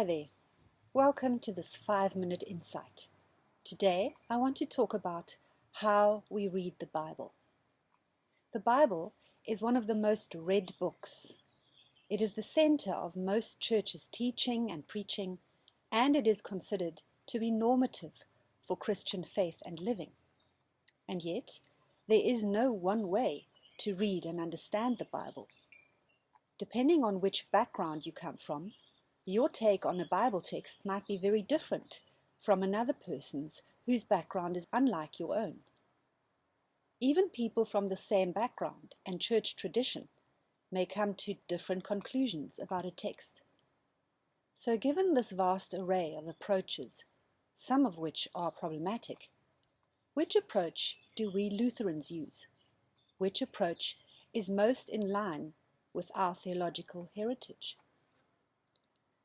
there, welcome to this 5-minute insight. Today I want to talk about how we read the Bible. The Bible is one of the most read books. It is the center of most churches' teaching and preaching, and it is considered to be normative for Christian faith and living. And yet, there is no one way to read and understand the Bible. Depending on which background you come from, your take on a Bible text might be very different from another person's whose background is unlike your own. Even people from the same background and church tradition may come to different conclusions about a text. So given this vast array of approaches, some of which are problematic, which approach do we Lutherans use? Which approach is most in line with our theological heritage?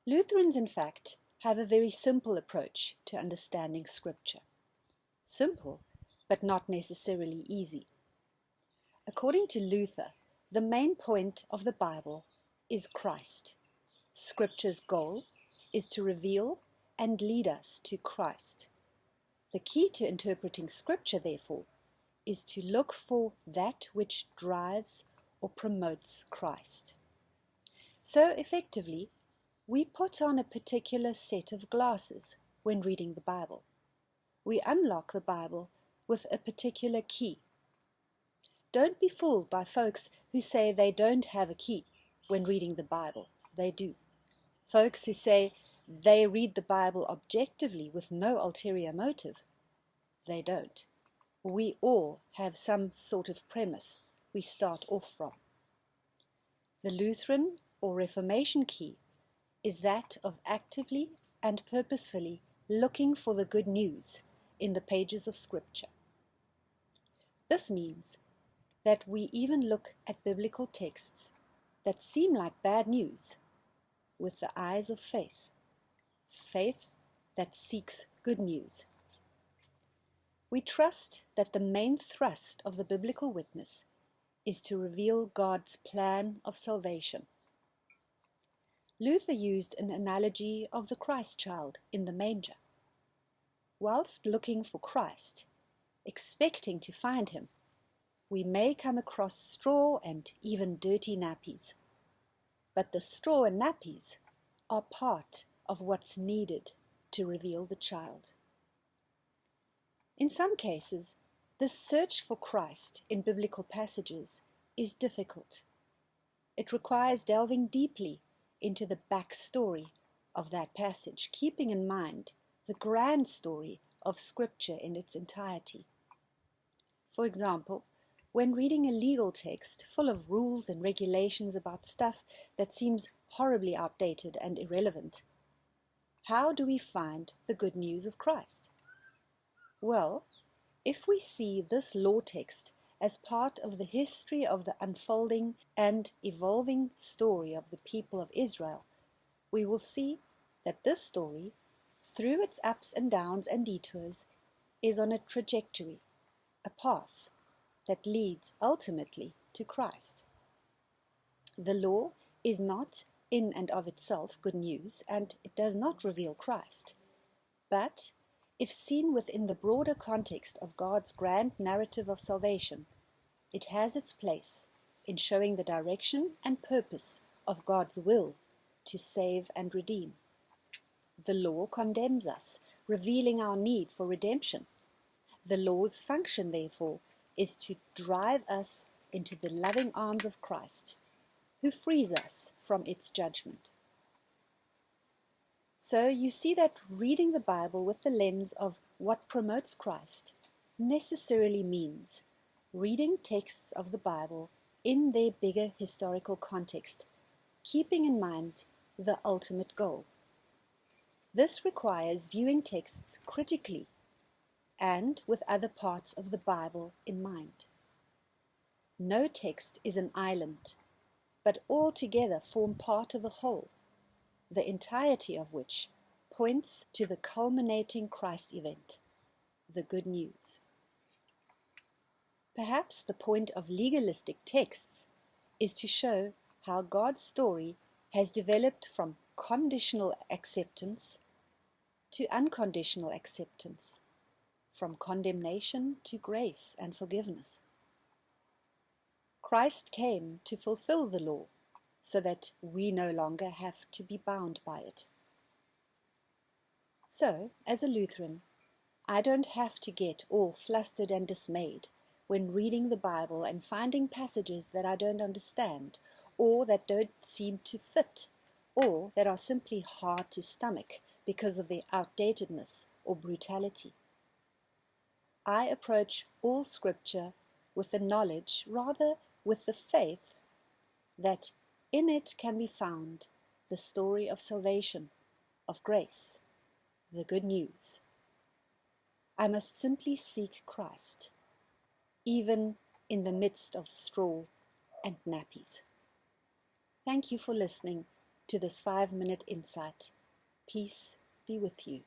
Lutherans, in fact, have a very simple approach to understanding Scripture. Simple, but not necessarily easy. According to Luther, the main point of the Bible is Christ. Scripture's goal is to reveal and lead us to Christ. The key to interpreting Scripture, therefore, is to look for that which drives or promotes Christ. So, effectively, we put on a particular set of glasses when reading the Bible. We unlock the Bible with a particular key. Don't be fooled by folks who say they don't have a key when reading the Bible. They do. Folks who say they read the Bible objectively with no ulterior motive. They don't. We all have some sort of premise we start off from. The Lutheran or Reformation key is that of actively and purposefully looking for the good news in the pages of Scripture. This means that we even look at biblical texts that seem like bad news with the eyes of faith, faith that seeks good news. We trust that the main thrust of the biblical witness is to reveal God's plan of salvation. Luther used an analogy of the Christ child in the manger. Whilst looking for Christ, expecting to find him, we may come across straw and even dirty nappies. But the straw and nappies are part of what's needed to reveal the child. In some cases, the search for Christ in biblical passages is difficult. It requires delving deeply into the backstory of that passage, keeping in mind the grand story of Scripture in its entirety. For example, when reading a legal text full of rules and regulations about stuff that seems horribly outdated and irrelevant, how do we find the good news of Christ? Well, if we see this law text as part of the history of the unfolding and evolving story of the people of Israel, we will see that this story, through its ups and downs and detours, is on a trajectory, a path that leads ultimately to Christ. The law is not in and of itself good news, and it does not reveal Christ. But if seen within the broader context of God's grand narrative of salvation, it has its place in showing the direction and purpose of God's will to save and redeem. The law condemns us, revealing our need for redemption. The law's function, therefore, is to drive us into the loving arms of Christ, who frees us from its judgment. So you see that reading the Bible with the lens of what promotes Christ necessarily means reading texts of the Bible in their bigger historical context, keeping in mind the ultimate goal. This requires viewing texts critically and with other parts of the Bible in mind. No text is an island, but all together form part of a whole, the entirety of which points to the culminating Christ event, the good news. Perhaps the point of legalistic texts is to show how God's story has developed from conditional acceptance to unconditional acceptance, from condemnation to grace and forgiveness. Christ came to fulfill the law so that we no longer have to be bound by it. So, as a Lutheran, I don't have to get all flustered and dismayed when reading the Bible and finding passages that I don't understand, or that don't seem to fit, or that are simply hard to stomach because of their outdatedness or brutality. I approach all Scripture with the knowledge, rather with the faith, that in it can be found the story of salvation, of grace, the good news. I must simply seek Christ, even in the midst of straw and nappies. Thank you for listening to this 5-minute insight. Peace be with you.